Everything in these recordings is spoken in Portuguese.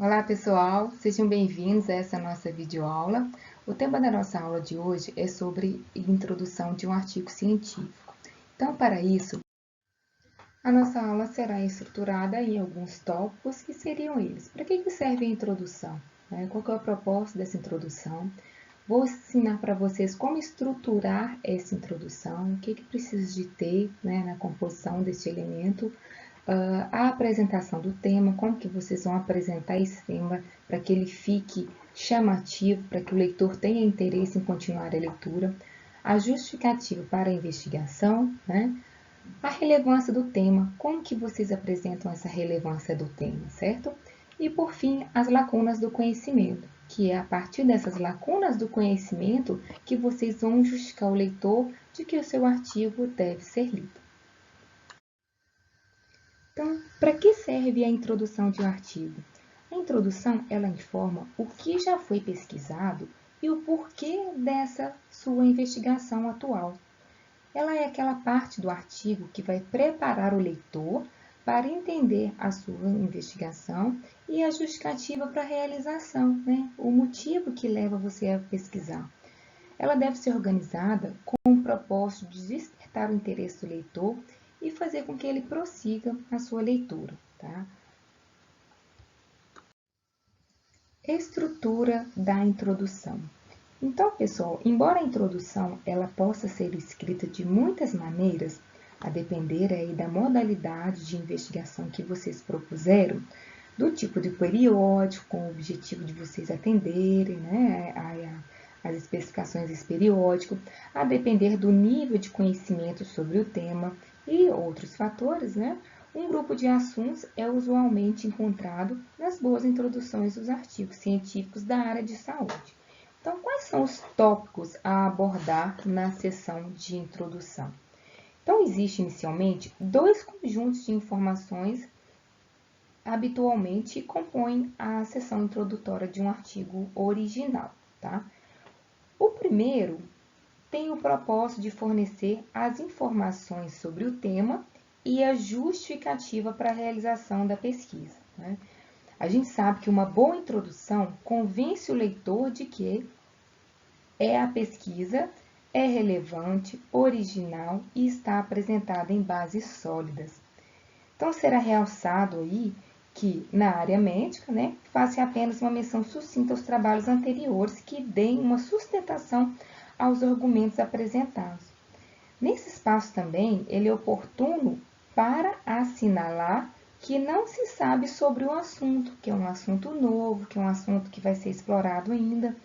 Olá pessoal, sejam bem-vindos a essa nossa videoaula. O tema da nossa aula de hoje é sobre introdução de um artigo científico. Então, para isso, a nossa aula será estruturada em alguns tópicos que seriam eles. Para que serve a introdução? Qual que é o propósito dessa introdução? Vou ensinar para vocês como estruturar essa introdução, o que precisa de ter na composição deste elemento, a apresentação do tema, como que vocês vão apresentar esse tema para que ele fique chamativo, para que o leitor tenha interesse em continuar a leitura, a justificativa para a investigação, a relevância do tema, como que vocês apresentam essa relevância do tema, certo? E por fim, as lacunas do conhecimento, que é a partir dessas lacunas do conhecimento que vocês vão justificar o leitor de que o seu artigo deve ser lido. Então, para que serve a introdução de um artigo? A introdução, ela informa o que já foi pesquisado e o porquê dessa sua investigação atual. Ela é aquela parte do artigo que vai preparar o leitor para entender a sua investigação e a justificativa para a realização, o motivo que leva você a pesquisar. Ela deve ser organizada com o propósito de despertar o interesse do leitor e fazer com que ele prossiga a sua leitura. Tá? Estrutura da introdução. Então, pessoal, embora a introdução ela possa ser escrita de muitas maneiras, a depender aí da modalidade de investigação que vocês propuseram, do tipo de periódico, com o objetivo de vocês atenderem as especificações desse periódico, a depender do nível de conhecimento sobre o tema e outros fatores, um grupo de assuntos é usualmente encontrado nas boas introduções dos artigos científicos da área de saúde. Então, quais são os tópicos a abordar na seção de introdução? Então, existe inicialmente dois conjuntos de informações habitualmente compõem a seção introdutória de um artigo original. Tá? O primeiro tem o propósito de fornecer as informações sobre o tema e a justificativa para a realização da pesquisa. A gente sabe que uma boa introdução convence o leitor de que a pesquisa é relevante, original e está apresentada em bases sólidas. Então, será realçado aí que, na área médica, faça apenas uma menção sucinta aos trabalhos anteriores que deem uma sustentação aos argumentos apresentados. Nesse espaço também, ele é oportuno para assinalar que não se sabe sobre o assunto, que é um assunto novo, que é um assunto que vai ser explorado ainda.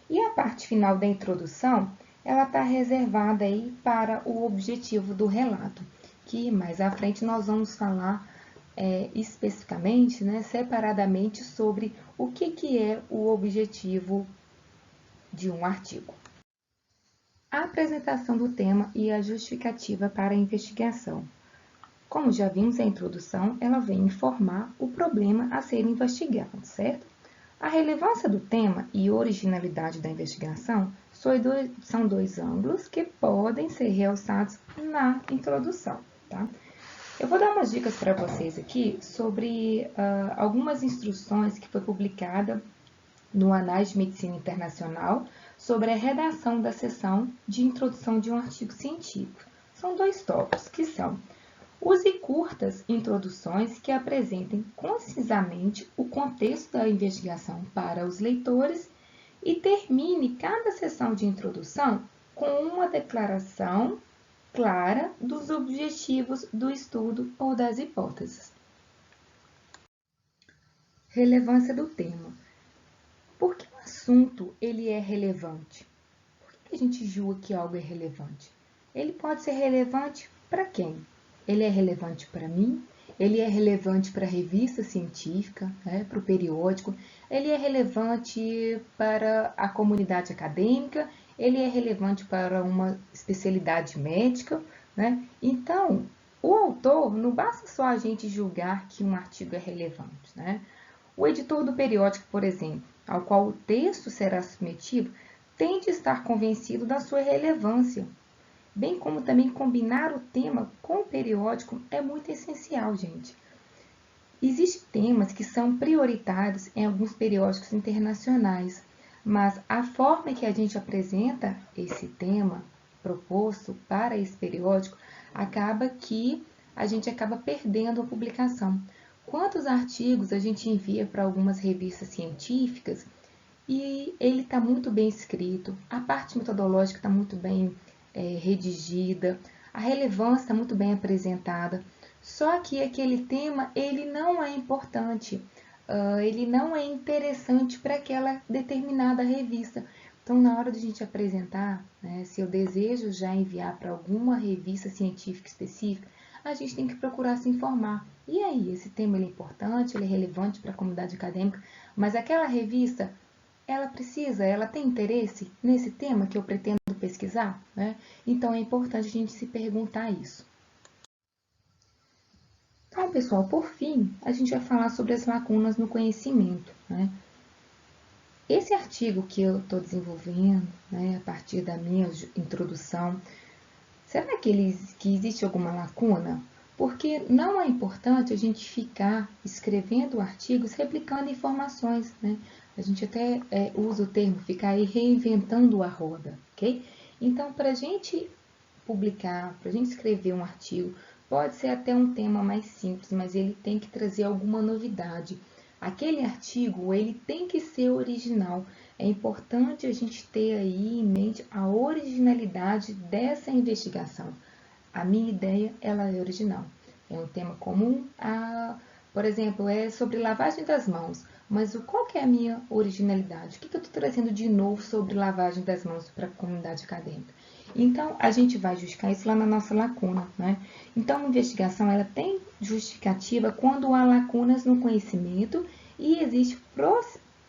E a parte final da introdução, ela está reservada aí para o objetivo do relato, que mais à frente nós vamos falar especificamente, separadamente, sobre o que é o objetivo de um artigo. A apresentação do tema e a justificativa para a investigação. Como já vimos, a introdução ela vem informar o problema a ser investigado, certo? A relevância do tema e originalidade da investigação são dois ângulos que podem ser realçados na introdução. Tá? Eu vou dar umas dicas para vocês aqui sobre algumas instruções que foi publicada no Anais de Medicina Internacional sobre a redação da seção de introdução de um artigo científico. São dois tópicos que são: use curtas introduções que apresentem concisamente o contexto da investigação para os leitores e termine cada sessão de introdução com uma declaração clara dos objetivos do estudo ou das hipóteses. Relevância do tema. Por que o assunto ele é relevante? Por que a gente julga que algo é relevante? Ele pode ser relevante para quem? Ele é relevante para mim? Ele é relevante para a revista científica, para o periódico? Ele é relevante para a comunidade acadêmica? Ele é relevante para uma especialidade médica? Então, o autor, não basta só a gente julgar que um artigo é relevante. O editor do periódico, por exemplo, ao qual o texto será submetido, tem de estar convencido da sua relevância, bem como também combinar o tema com o periódico é muito essencial, gente. Existem temas que são prioritários em alguns periódicos internacionais, mas a forma que a gente apresenta esse tema proposto para esse periódico acaba que a gente acaba perdendo a publicação. Quantos artigos a gente envia para algumas revistas científicas e ele está muito bem escrito, a parte metodológica está muito bem redigida, a relevância está muito bem apresentada, só que aquele tema ele não é importante, ele não é interessante para aquela determinada revista. Então, na hora de a gente apresentar, né, se eu desejo já enviar para alguma revista científica específica, a gente tem que procurar se informar. E aí, esse tema ele é importante, ele é relevante para a comunidade acadêmica, mas aquela revista ela tem interesse nesse tema que eu pretendo pesquisar, né? Então, é importante a gente se perguntar isso. Então, pessoal, por fim, a gente vai falar sobre as lacunas no conhecimento, né? Esse artigo que eu estou desenvolvendo, né, a partir da minha introdução, será que existe alguma lacuna? Porque não é importante a gente ficar escrevendo artigos replicando informações, né? A gente até usa o termo ficar aí reinventando a roda, ok? Então, para a gente publicar, para a gente escrever um artigo, pode ser até um tema mais simples, mas ele tem que trazer alguma novidade. Aquele artigo, ele tem que ser original. É importante a gente ter aí em mente a originalidade dessa investigação. A minha ideia, ela é original. É um tema comum, por exemplo, é sobre lavagem das mãos. Mas qual que é a minha originalidade? O que eu estou trazendo de novo sobre lavagem das mãos para a comunidade acadêmica? Então, a gente vai justificar isso lá na nossa lacuna, né? Então, a investigação, ela tem justificativa quando há lacunas no conhecimento e existe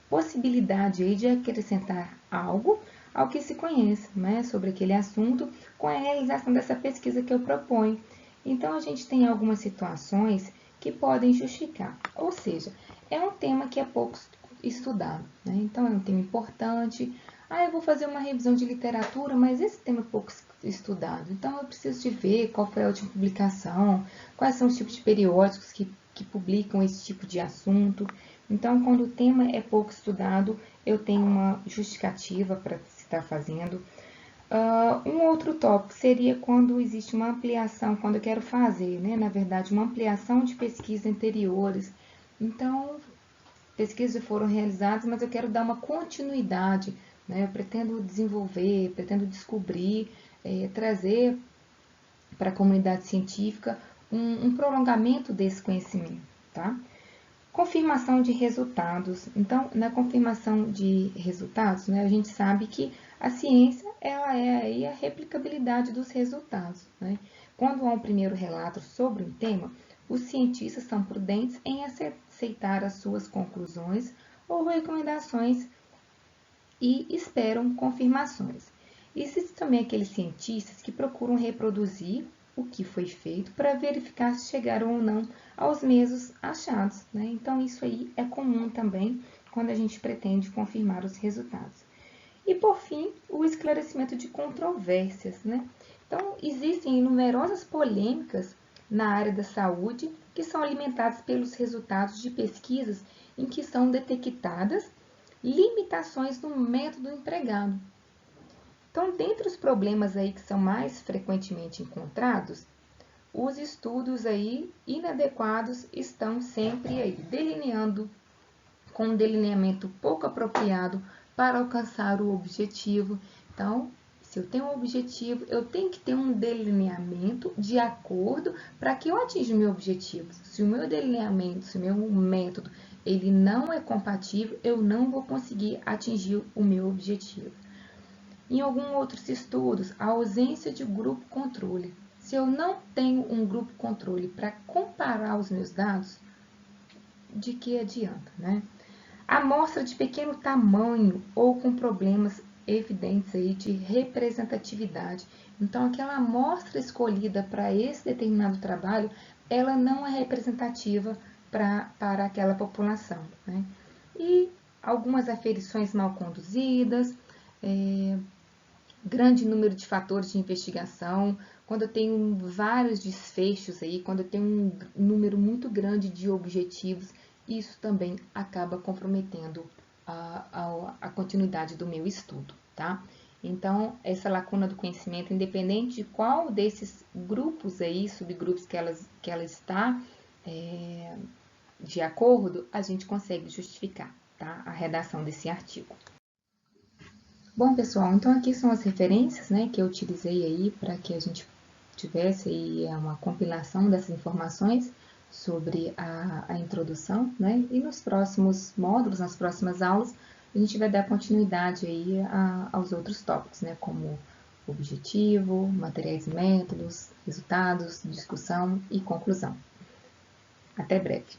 possibilidade aí de acrescentar algo ao que se conhece, né, sobre aquele assunto com a realização dessa pesquisa que eu proponho. Então, a gente tem algumas situações que podem justificar, ou seja, é um tema que é pouco estudado, né? Então, é um tema importante. Eu vou fazer uma revisão de literatura, mas esse tema é pouco estudado. Então, eu preciso de ver qual foi a última publicação, quais são os tipos de periódicos que publicam esse tipo de assunto. Então, quando o tema é pouco estudado, eu tenho uma justificativa para se estar fazendo. Um outro tópico seria quando existe uma ampliação, quando eu quero fazer, né, na verdade, uma ampliação de pesquisas anteriores. Então, pesquisas foram realizadas, mas eu quero dar uma continuidade, né? Eu pretendo desenvolver, pretendo descobrir, trazer para a comunidade científica um prolongamento desse conhecimento, tá? Confirmação de resultados. Então, na confirmação de resultados, né, a gente sabe que a ciência ela é aí a replicabilidade dos resultados, né? Quando há um primeiro relato sobre um tema, os cientistas são prudentes em aceitar as suas conclusões ou recomendações e esperam confirmações. Existem também aqueles cientistas que procuram reproduzir o que foi feito para verificar se chegaram ou não aos mesmos achados, né? Então, isso aí é comum também quando a gente pretende confirmar os resultados. E, por fim, o esclarecimento de controvérsias, né? Então, existem numerosas polêmicas na área da saúde que são alimentadas pelos resultados de pesquisas em que são detectadas limitações no método empregado. Então, dentre os problemas aí que são mais frequentemente encontrados, os estudos aí inadequados estão sempre aí delineando com um delineamento pouco apropriado para alcançar o objetivo. Então, se eu tenho um objetivo, eu tenho que ter um delineamento de acordo para que eu atinja o meu objetivo. Se o meu delineamento, se o meu método, ele não é compatível, eu não vou conseguir atingir o meu objetivo. Em alguns outros estudos, a ausência de grupo controle. Se eu não tenho um grupo controle para comparar os meus dados, de que adianta, né? Amostra de pequeno tamanho ou com problemas evidentes aí de representatividade. Então, aquela amostra escolhida para esse determinado trabalho, ela não é representativa para aquela população, né? E algumas aferições mal conduzidas, grande número de fatores de investigação, quando eu tenho vários desfechos aí, quando eu tenho um número muito grande de objetivos, isso também acaba comprometendo a continuidade do meu estudo, tá? Então, essa lacuna do conhecimento, independente de qual desses grupos aí, subgrupos que ela está de acordo, a gente consegue justificar, tá? A redação desse artigo. Bom, pessoal, então aqui são as referências, né, que eu utilizei aí para que a gente tivesse aí uma compilação dessas informações sobre a introdução, né? E nos próximos módulos, nas próximas aulas, a gente vai dar continuidade aí aos outros tópicos, né? Como objetivo, materiais e métodos, resultados, discussão e conclusão. Até breve.